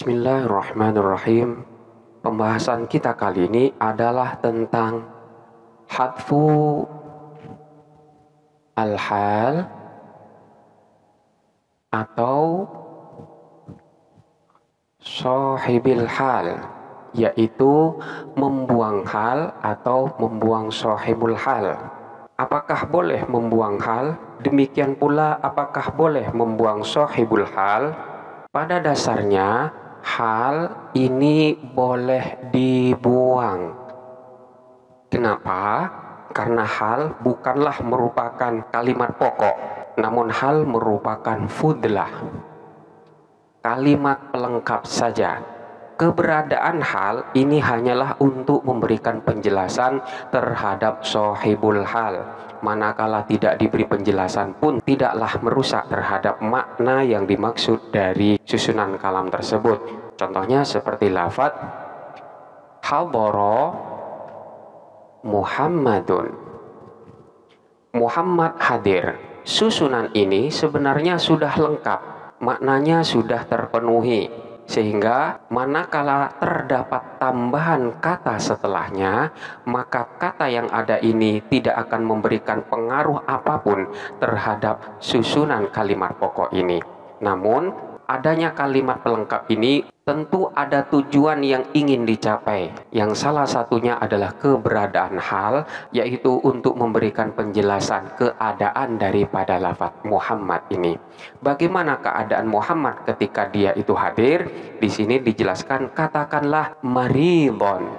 Bismillahirrahmanirrahim. Pembahasan kita kali ini adalah tentang hadfu al-hal atau sahibil hal, yaitu membuang hal atau membuang sahibul hal. Apakah boleh membuang hal? Demikian pula apakah boleh membuang sahibul hal? Pada dasarnya hal ini boleh dibuang. Kenapa? Karena hal bukanlah merupakan kalimat pokok, namun hal merupakan fudlah, kalimat pelengkap saja. Keberadaan hal ini hanyalah untuk memberikan penjelasan terhadap sahibul hal. Manakala tidak diberi penjelasan pun tidaklah merusak terhadap makna yang dimaksud dari susunan kalam tersebut. Contohnya seperti lafaz hadara Muhammadun. Muhammad hadir. Susunan ini sebenarnya sudah lengkap, maknanya sudah terpenuhi. Sehingga manakala terdapat tambahan kata setelahnya, maka kata yang ada ini tidak akan memberikan pengaruh apapun terhadap susunan kalimat pokok ini. Namun, adanya kalimat pelengkap ini tentu ada tujuan yang ingin dicapai, yang salah satunya adalah keberadaan hal, yaitu untuk memberikan penjelasan keadaan daripada lafaz Muhammad ini. Bagaimana keadaan Muhammad ketika dia itu hadir? Di sini dijelaskan, katakanlah maridon,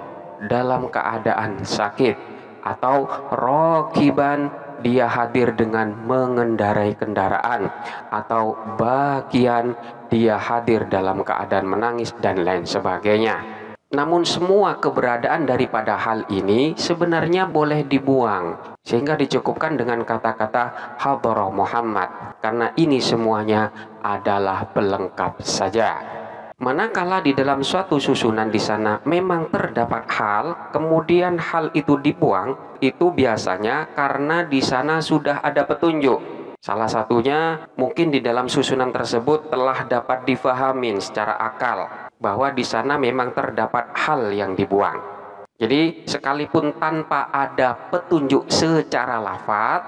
dalam keadaan sakit, atau rokiban, dia hadir dengan mengendarai kendaraan, atau bagian, dia hadir dalam keadaan menangis, dan lain sebagainya. Namun semua keberadaan daripada hal ini sebenarnya boleh dibuang, sehingga dicukupkan dengan kata-kata hadara Muhammad, karena ini semuanya adalah pelengkap saja. Manakala di dalam suatu susunan di sana memang terdapat hal, kemudian hal itu dibuang, itu biasanya karena di sana sudah ada petunjuk. Salah satunya mungkin di dalam susunan tersebut telah dapat difahamin secara akal bahwa di sana memang terdapat hal yang dibuang. Jadi sekalipun tanpa ada petunjuk secara lafaz,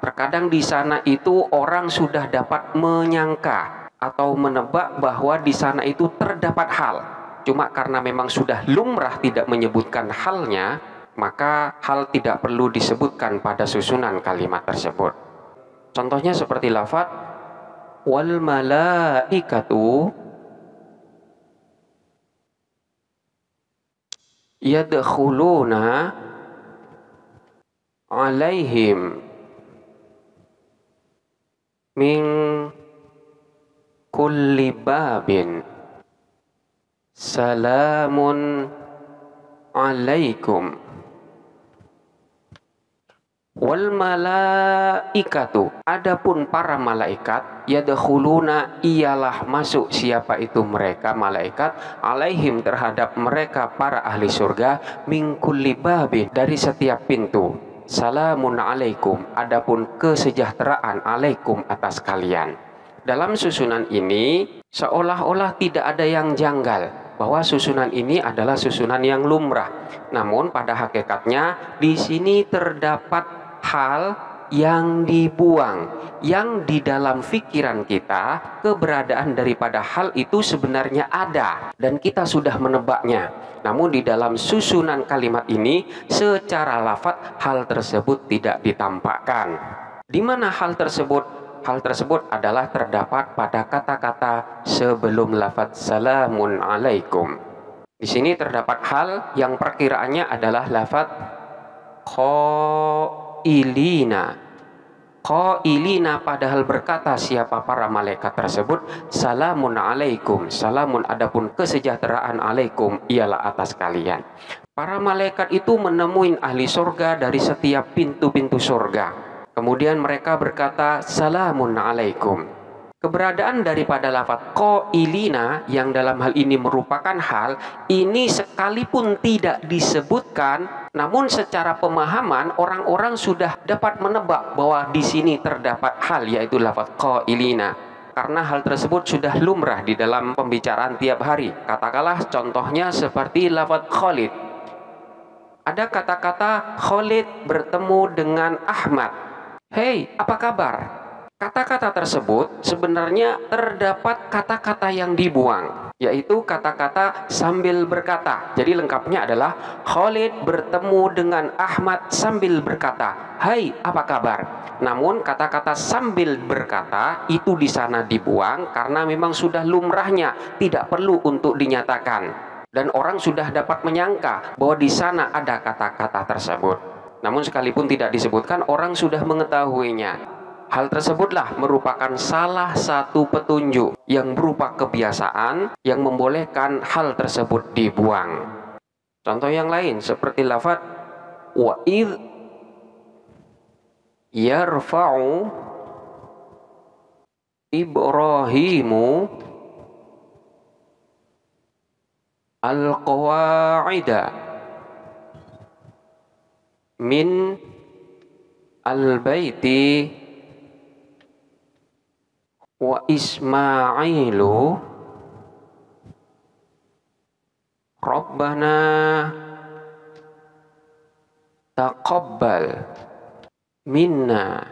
terkadang di sana itu orang sudah dapat menyangka atau menebak bahwa di sana itu terdapat hal. Cuma karena memang sudah lumrah tidak menyebutkan halnya, maka hal tidak perlu disebutkan pada susunan kalimat tersebut. Contohnya seperti lafaz wal malaikatu yadkhuluna alaihim min kulli babin salamun alaikum. Wal malaikatu, adapun para malaikat, yadkhuluna, ialah masuk. Siapa itu mereka malaikat? Alaihim, terhadap mereka para ahli surga, min kulli babin, dari setiap pintu. Salamun alaikum, adapun kesejahteraan alaikum, atas kalian. Dalam susunan ini seolah-olah tidak ada yang janggal, bahwa susunan ini adalah susunan yang lumrah. Namun pada hakikatnya di sini terdapat hal yang dibuang, yang di dalam pikiran kita keberadaan daripada hal itu sebenarnya ada dan kita sudah menebaknya. Namun di dalam susunan kalimat ini secara lafaz hal tersebut tidak ditampakkan. Di mana hal tersebut? Hal tersebut adalah terdapat pada kata-kata sebelum lafaz salamun alaikum. Di sini terdapat hal yang perkiraannya adalah lafaz qailina. Qailina, padahal berkata siapa para malaikat tersebut, salamun alaikum. Salamun, adapun kesejahteraan, alaikum, ialah atas kalian. Para malaikat itu menemui ahli surga dari setiap pintu-pintu surga. Kemudian mereka berkata salamun alaikum. Keberadaan daripada lafaz qailina yang dalam hal ini merupakan hal, ini sekalipun tidak disebutkan, namun secara pemahaman orang-orang sudah dapat menebak bahwa di sini terdapat hal, yaitu lafaz qailina. karena hal tersebut sudah lumrah di dalam pembicaraan tiap hari. Katakanlah contohnya seperti lafaz Khalid. Ada kata-kata Khalid bertemu dengan Ahmad. Hei, apa kabar? Kata-kata tersebut sebenarnya terdapat kata-kata yang dibuang, yaitu kata-kata sambil berkata. Jadi lengkapnya adalah Khalid bertemu dengan Ahmad sambil berkata, "Hai, apa kabar?" Namun kata-kata sambil berkata itu di sana dibuang karena memang sudah lumrahnya, tidak perlu untuk dinyatakan. Dan orang sudah dapat menyangka bahwa di sana ada kata-kata tersebut. Namun sekalipun tidak disebutkan, orang sudah mengetahuinya. Hal tersebutlah merupakan salah satu petunjuk yang berupa kebiasaan yang membolehkan hal tersebut dibuang. Contoh yang lain seperti lafaz wa idh yarfa'u Ibrahimu al-qawa'ida min al-baiti wa Ismailu Rabbana taqabbal minna.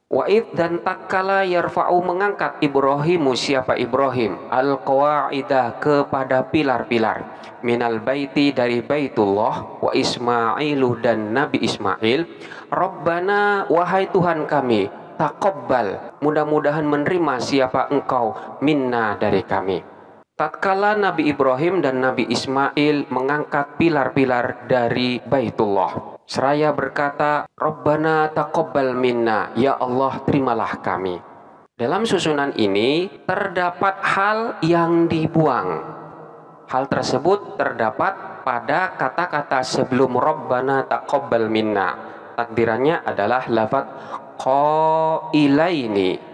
Wa'id dan takkala yarfa'u mengangkat Ibrahimu, siapa Ibrahim, al-qawa'ida kepada pilar-pilar, minal baiti dari Baitullah, wa Ismailu dan Nabi Ismail, Rabbana wahai Tuhan kami, taqabbal mudah-mudahan menerima siapa engkau, minna dari kami. Tatkala Nabi Ibrahim dan Nabi Ismail mengangkat pilar-pilar dari Baitullah, seraya berkata, Rabbana taqabbal minna, ya Allah terimalah kami. Dalam susunan ini terdapat hal yang dibuang. Hal tersebut terdapat pada kata-kata sebelum Rabbana taqabbal minna. Takdirannya adalah lafaz qailaini.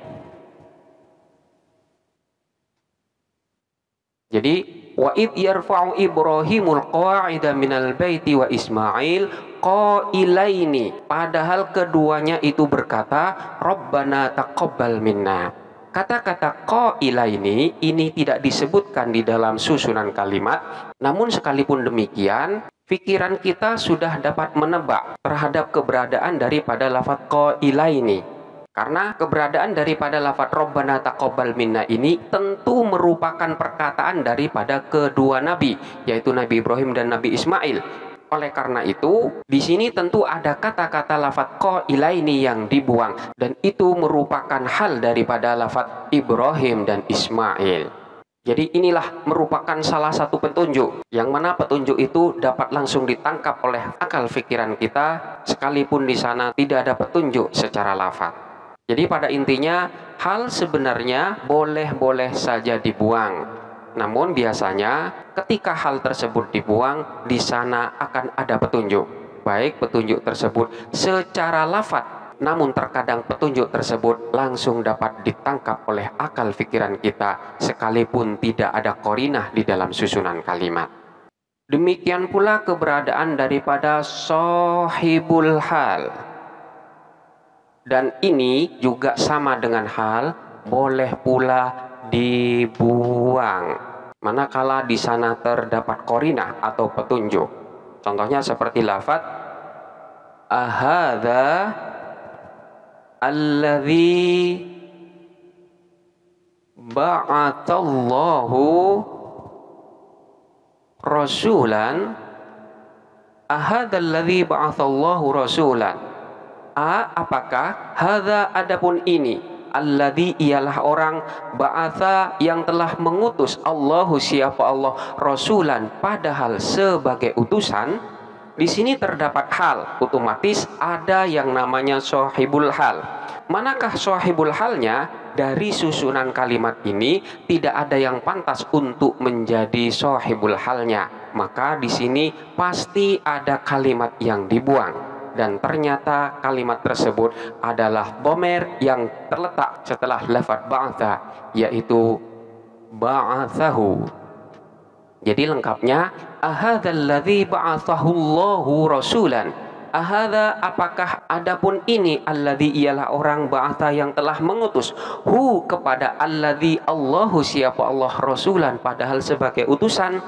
Jadi wa id yarfa'u Ibrahimul qawa'ida minal baiti wa Ismail qailaini, padahal keduanya itu berkata Rabbana taqabbal minna. Kata-kata qailaini ini tidak disebutkan di dalam susunan kalimat, namun sekalipun demikian pikiran kita sudah dapat menebak terhadap keberadaan daripada lafaz qailaini. Karena keberadaan daripada lafaz Rabbana taqabbal minna ini tentu merupakan perkataan daripada kedua nabi, yaitu Nabi Ibrahim dan Nabi Ismail. Oleh karena itu, di sini tentu ada kata-kata lafaz qailaini yang dibuang, dan itu merupakan hal daripada lafaz Ibrahim dan Ismail. Jadi inilah merupakan salah satu petunjuk, yang mana petunjuk itu dapat langsung ditangkap oleh akal pikiran kita, sekalipun di sana tidak ada petunjuk secara lafaz. Jadi pada intinya hal sebenarnya boleh-boleh saja dibuang. Namun biasanya ketika hal tersebut dibuang, di sana akan ada petunjuk. Baik petunjuk tersebut secara lafaz, namun terkadang petunjuk tersebut langsung dapat ditangkap oleh akal pikiran kita sekalipun tidak ada qarinah di dalam susunan kalimat. Demikian pula keberadaan daripada sahibul hal. Dan ini juga sama dengan hal boleh pula dibuang manakala di sana terdapat qarinah atau petunjuk. Contohnya seperti lafaz ahadza alladzi ba'atallahu rasulan, ahadza alladzi ba'atallahu rasulan. Apakah hadza adapun ini, alladzi ialah orang, ba'atha yang telah mengutus, Allahu siapa Allah, rasulan padahal sebagai utusan. Di sini terdapat hal, otomatis ada yang namanya sahibul hal. Manakah sahibul halnya? Dari susunan kalimat ini tidak ada yang pantas untuk menjadi sahibul halnya. Maka di sini pasti ada kalimat yang dibuang. Dan ternyata kalimat tersebut adalah dhamir yang terletak setelah lafaz ba'atha, yaitu ba'athahu. Jadi lengkapnya ahadzalladzi ba'athahu Allahu rasulan. ahadza, apakah adapun ini, alladzi ialah orang, ba'atha yang telah mengutus, hu kepada alladzi Allahu, siapa Allah, rasulan padahal sebagai utusan.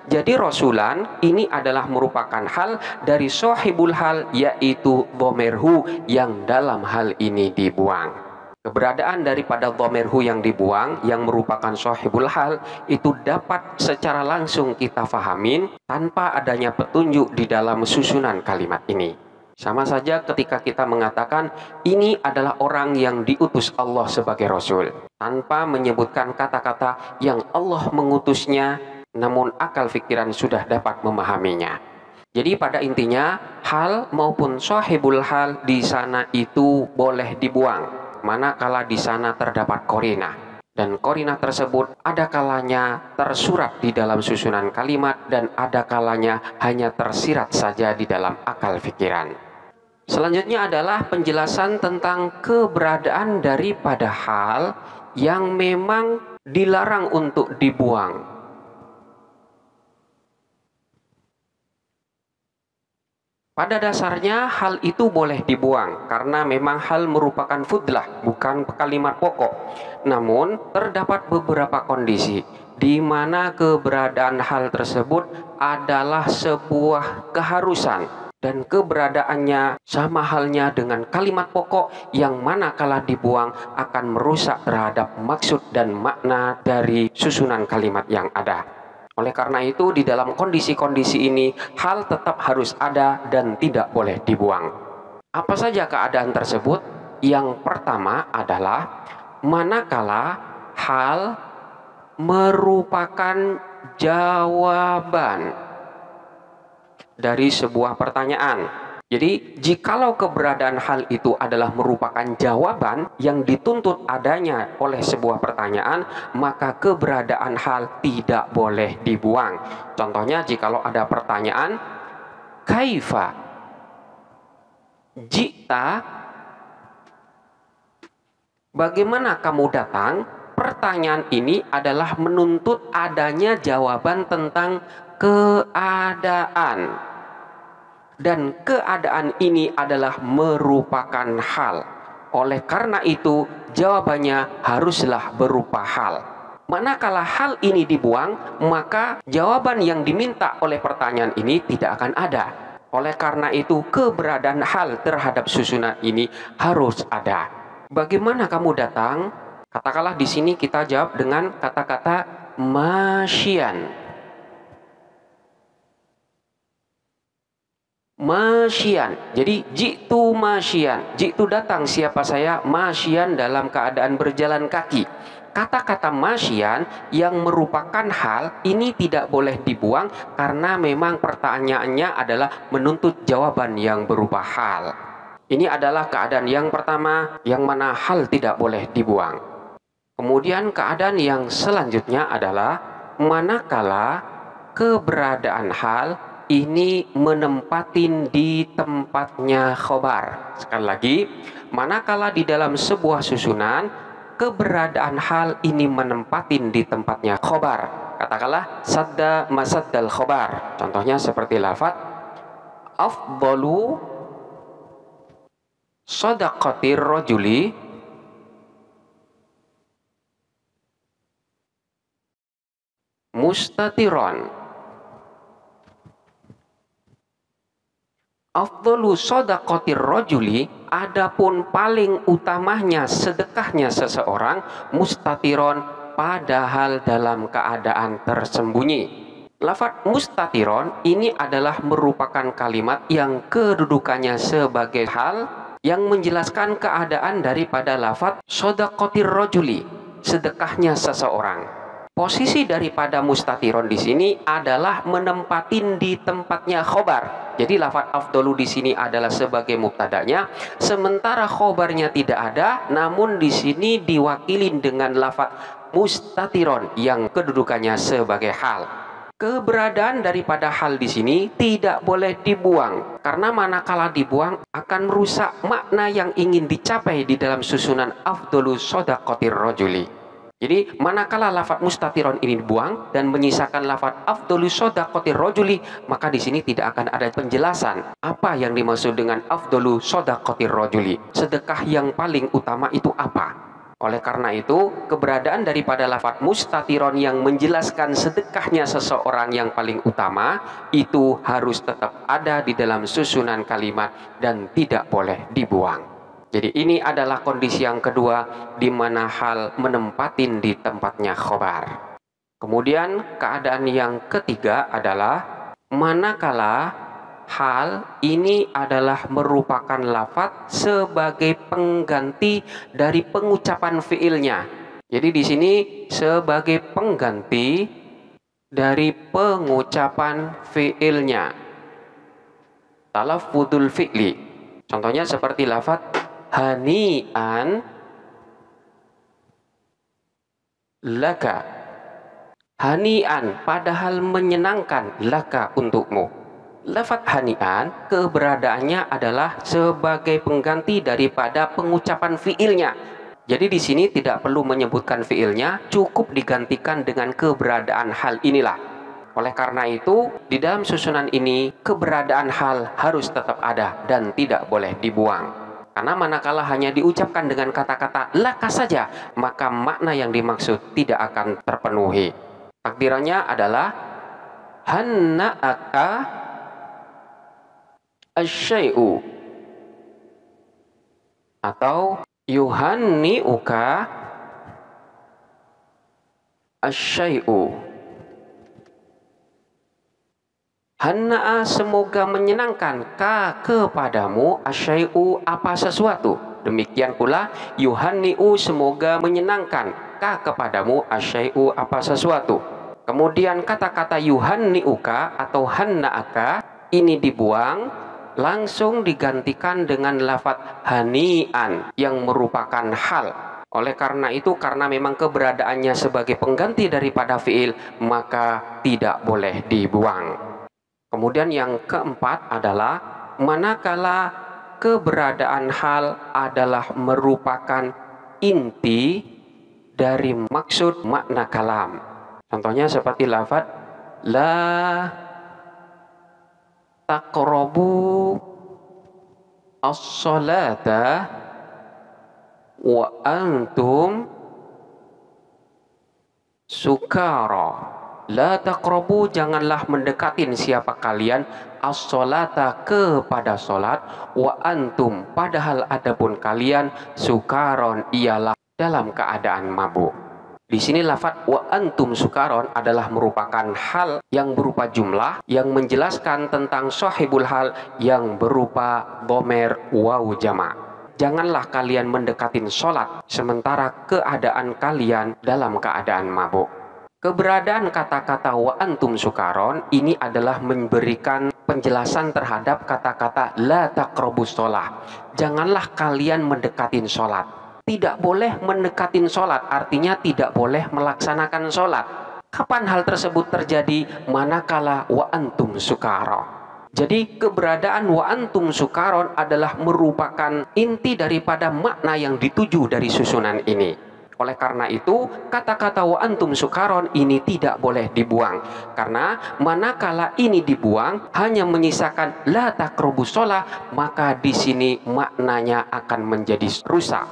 Jadi rasulan ini adalah merupakan hal dari sahibul hal, yaitu dhamir hu yang dalam hal ini dibuang. Keberadaan daripada dhamir hu yang dibuang, yang merupakan sahibul hal, itu dapat secara langsung kita fahamin tanpa adanya petunjuk di dalam susunan kalimat ini. Sama saja ketika kita mengatakan ini adalah orang yang diutus Allah sebagai Rasul, tanpa menyebutkan kata-kata yang Allah mengutusnya, namun akal pikiran sudah dapat memahaminya. Jadi pada intinya, hal maupun sahibul hal di sana itu boleh dibuang manakala di sana terdapat qarinah, dan qarinah tersebut ada kalanya tersurat di dalam susunan kalimat dan ada kalanya hanya tersirat saja di dalam akal pikiran. Selanjutnya adalah penjelasan tentang keberadaan daripada hal yang memang dilarang untuk dibuang. Pada dasarnya hal itu boleh dibuang karena memang hal merupakan fudlah, bukan kalimat pokok. Namun terdapat beberapa kondisi di mana keberadaan hal tersebut adalah sebuah keharusan dan keberadaannya sama halnya dengan kalimat pokok yang manakala dibuang akan merusak terhadap maksud dan makna dari susunan kalimat yang ada. Oleh karena itu, di dalam kondisi-kondisi ini, hal tetap harus ada dan tidak boleh dibuang. Apa saja keadaan tersebut? Yang pertama adalah manakala hal merupakan jawaban dari sebuah pertanyaan. Jadi, jikalau keberadaan hal itu adalah merupakan jawaban yang dituntut adanya oleh sebuah pertanyaan, maka keberadaan hal tidak boleh dibuang. Contohnya, jikalau ada pertanyaan, kaifa jita, bagaimana kamu datang? Pertanyaan ini adalah menuntut adanya jawaban tentang keadaan. Dan keadaan ini adalah merupakan hal. Oleh karena itu, jawabannya haruslah berupa hal. Manakala hal ini dibuang, maka jawaban yang diminta oleh pertanyaan ini tidak akan ada. Oleh karena itu, keberadaan hal terhadap susunan ini harus ada. Bagaimana kamu datang? Katakanlah di sini kita jawab dengan kata-kata masyian. Masyian. Jadi jitu masyian. Jitu datang, siapa saya? Masyian, dalam keadaan berjalan kaki. Kata-kata masyian yang merupakan hal ini tidak boleh dibuang karena memang pertanyaannya adalah menuntut jawaban yang berupa hal. Ini adalah keadaan yang pertama yang mana hal tidak boleh dibuang. Kemudian keadaan yang selanjutnya adalah manakala keberadaan hal ini menempatin di tempatnya khobar. Sekali lagi, manakala di dalam sebuah susunan keberadaan hal ini menempatin di tempatnya khobar. Katakanlah sadda masaddal khobar. Contohnya seperti lafaz afdalu shadaqatir rajuli mustatiron. Afdalu shadaqatir rajuli, adapun paling utamanya sedekahnya seseorang, mustatiron, padahal dalam keadaan tersembunyi. Lafaz mustatiron ini adalah merupakan kalimat yang kedudukannya sebagai hal yang menjelaskan keadaan daripada lafaz shadaqatir rajuli, sedekahnya seseorang. Posisi daripada mustatiron di sini adalah menempatin di tempatnya khobar. Jadi lafaz afdalu di sini adalah sebagai mubtadanya, sementara khobarnya tidak ada, namun di sini diwakilin dengan lafaz mustatiron yang kedudukannya sebagai hal. Keberadaan daripada hal di sini tidak boleh dibuang karena manakala dibuang akan merusak makna yang ingin dicapai di dalam susunan afdalu shadaqatir rajuli. Jadi manakala lafadz mustatiron ini dibuang dan menyisakan lafadz afdhalu shadaqatir rajuli, maka di sini tidak akan ada penjelasan apa yang dimaksud dengan afdhalu shadaqatir rajuli. Sedekah yang paling utama itu apa? Oleh karena itu, keberadaan daripada lafadz mustatiron yang menjelaskan sedekahnya seseorang yang paling utama itu harus tetap ada di dalam susunan kalimat dan tidak boleh dibuang. Jadi ini adalah kondisi yang kedua di mana hal menempatin di tempatnya khobar. Kemudian keadaan yang ketiga adalah manakala hal ini adalah merupakan lafadz sebagai pengganti dari pengucapan fiilnya. Jadi di sini sebagai pengganti dari pengucapan fiilnya. Talaffuzul fi'li. Contohnya seperti lafadz hani'an laka. Hani'an padahal menyenangkan laka untukmu. Lafadz hani'an keberadaannya adalah sebagai pengganti daripada pengucapan fiilnya. Jadi di sini tidak perlu menyebutkan fiilnya, cukup digantikan dengan keberadaan hal inilah. Oleh karena itu, di dalam susunan ini keberadaan hal harus tetap ada dan tidak boleh dibuang. Karena manakala hanya diucapkan dengan kata-kata laka saja, maka makna yang dimaksud tidak akan terpenuhi. Takdirannya adalah hanna'aka asyai'u atau yuhanni'uka asyai'u. Hanna'a semoga menyenangkan ka kepadamu asyai'u apa sesuatu. Demikian pula yuhanni'u semoga menyenangkan ka kepadamu asyai'u apa sesuatu. Kemudian kata-kata yuhanni'uka atau hanna'aka ini dibuang, langsung digantikan dengan lafadz hani'an yang merupakan hal. Oleh karena itu, karena memang keberadaannya sebagai pengganti daripada fiil, maka tidak boleh dibuang. Kemudian yang keempat adalah manakala keberadaan hal adalah merupakan inti dari maksud makna kalam. Contohnya seperti lafadz la taqrabu as-salata wa antum sukara. La taqrabu janganlah mendekatin siapa kalian as-sholata kepada solat wa antum padahal adapun kalian sukaron ialah dalam keadaan mabuk. Di sini lafadz wa antum sukaron adalah merupakan hal yang berupa jumlah yang menjelaskan tentang sahibul hal yang berupa dhamir waw jama'. Janganlah kalian mendekatin solat sementara keadaan kalian dalam keadaan mabuk. Keberadaan kata-kata wa antum sukaron ini adalah memberikan penjelasan terhadap kata-kata la taqrabus sholah. Janganlah kalian mendekatin sholat. Tidak boleh mendekatin sholat, artinya tidak boleh melaksanakan sholat. Kapan hal tersebut terjadi? Manakala wa antum sukaron. Jadi keberadaan wa antum sukaron adalah merupakan inti daripada makna yang dituju dari susunan ini. Oleh karena itu, kata-kata wa antum sukaron ini tidak boleh dibuang. Karena manakala ini dibuang, hanya menyisakan la taqrabus sholah, maka di sini maknanya akan menjadi rusak.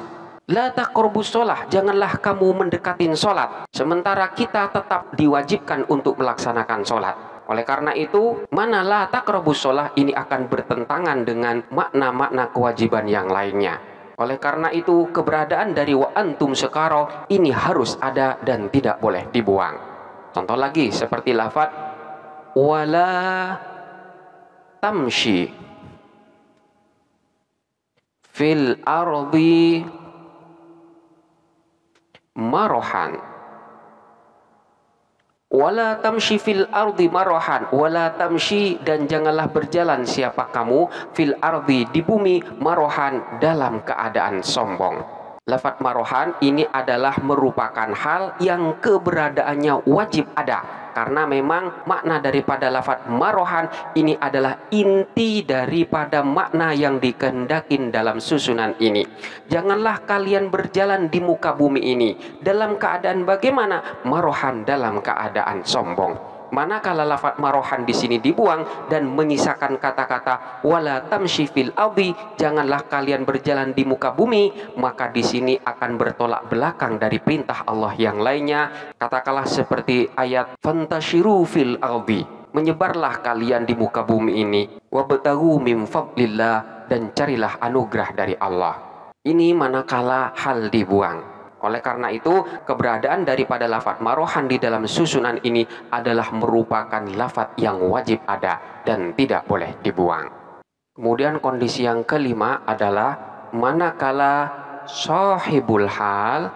La taqrabus sholah, janganlah kamu mendekatin sholat. Sementara kita tetap diwajibkan untuk melaksanakan sholat. Oleh karena itu, mana la taqrabus sholah ini akan bertentangan dengan makna-makna kewajiban yang lainnya. Oleh karena itu, keberadaan dari wa antum sukara ini harus ada dan tidak boleh dibuang. Contoh lagi seperti lafadz wala tamshi fil ardi marohan. Wala tamshi fil ardi marohan. Wala tamshi dan janganlah berjalan siapa kamu fil ardi di bumi marohan dalam keadaan sombong. Lafadz marohan ini adalah merupakan hal yang keberadaannya wajib ada. karena memang makna daripada lafadz marohan ini adalah inti daripada makna yang dikehendakin dalam susunan ini. Janganlah kalian berjalan di muka bumi ini dalam keadaan bagaimana? Marohan, dalam keadaan sombong. Manakala lafadz marohan di sini dibuang dan menyisakan kata-kata wala tamshi fil ardi, janganlah kalian berjalan di muka bumi, maka di sini akan bertolak belakang dari perintah Allah yang lainnya. Katakanlah seperti ayat fantashiru fil ardi, menyebarlah kalian di muka bumi ini, wabtaghu min fadlillah, dan carilah anugerah dari Allah. Ini manakala hal dibuang. Oleh karena itu, keberadaan daripada lafadz marohan di dalam susunan ini adalah merupakan lafadz yang wajib ada dan tidak boleh dibuang. Kemudian kondisi yang kelima adalah manakala sahibul hal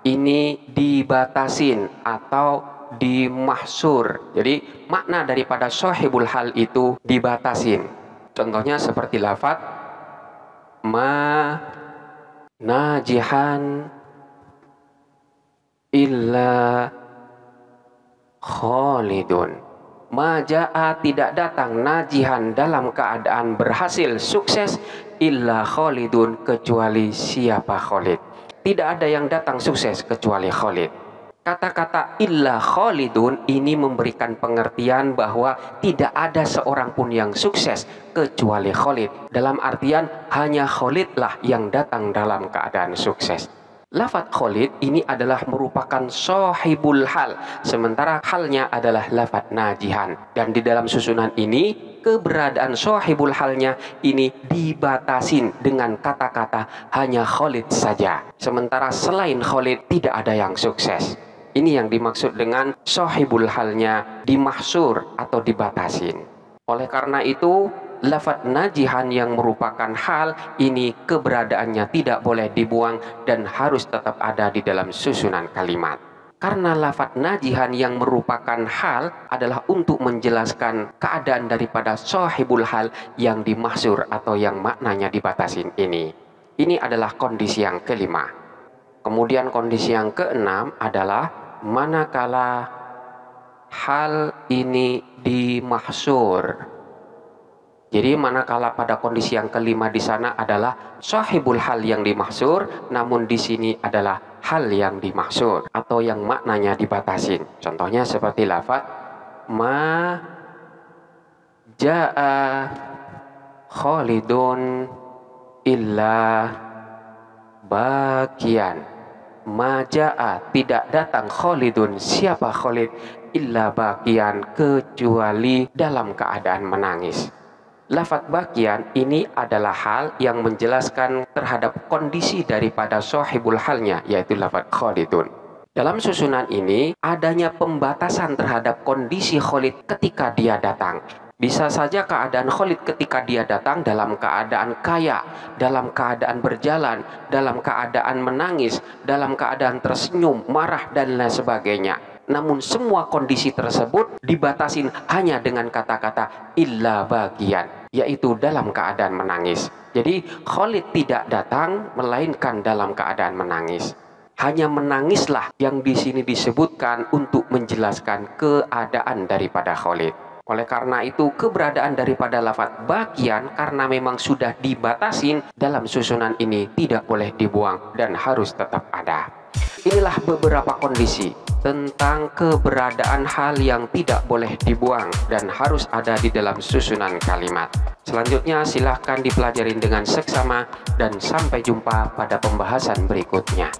ini dibatasin atau dimahsur. Jadi makna daripada sahibul hal itu dibatasin. Contohnya seperti lafadz ma najihan illa khalidun. Maja'a, tidak datang, najihan, dalam keadaan berhasil, sukses, illa khalidun, kecuali siapa Khalid. Tidak ada yang datang sukses kecuali Khalid. Kata-kata illa khalidun ini memberikan pengertian bahwa tidak ada seorang pun yang sukses kecuali Khalid. Dalam artian hanya Khalidlah yang datang dalam keadaan sukses. Lafadz Khalid ini adalah merupakan sahibul hal, sementara halnya adalah lafadz najihan. Dan di dalam susunan ini, keberadaan sahibul halnya ini dibatasin dengan kata-kata hanya Khalid saja. Sementara selain Khalid tidak ada yang sukses. Ini yang dimaksud dengan sahibul halnya dimahsur atau dibatasin. Oleh karena itu, lafadz najihan yang merupakan hal ini keberadaannya tidak boleh dibuang dan harus tetap ada di dalam susunan kalimat. Karena lafadz najihan yang merupakan hal adalah untuk menjelaskan keadaan daripada sahibul hal yang dimahsur atau yang maknanya dibatasin ini. Ini adalah kondisi yang kelima. Kemudian kondisi yang keenam adalah manakala hal ini dimahsur. Jadi manakala pada kondisi yang kelima di sana adalah sahibul hal yang dimahsur, namun di sini adalah hal yang dimahsur atau yang maknanya dibatasin. Contohnya seperti lafadz ma jaa khalidun illa bakian. Ma jaa, tidak datang khalidun, siapa Khalid, illa bakian, kecuali dalam keadaan menangis. Lafadz bakian ini adalah hal yang menjelaskan terhadap kondisi daripada sahibul halnya, yaitu lafadz khalidun. Dalam susunan ini adanya pembatasan terhadap kondisi Khalid ketika dia datang. Bisa saja keadaan Khalid ketika dia datang dalam keadaan kaya, dalam keadaan berjalan, dalam keadaan menangis, dalam keadaan tersenyum, marah, dan lain sebagainya. Namun semua kondisi tersebut dibatasin hanya dengan kata-kata illa bagian, yaitu dalam keadaan menangis. Jadi Khalid tidak datang melainkan dalam keadaan menangis. Hanya menangislah yang di sini disebutkan untuk menjelaskan keadaan daripada Khalid. Oleh karena itu keberadaan daripada lafadz bagian karena memang sudah dibatasin dalam susunan ini tidak boleh dibuang dan harus tetap ada. Inilah beberapa kondisi tentang keberadaan hal yang tidak boleh dibuang dan harus ada di dalam susunan kalimat. Selanjutnya silahkan dipelajarin dengan seksama dan sampai jumpa pada pembahasan berikutnya.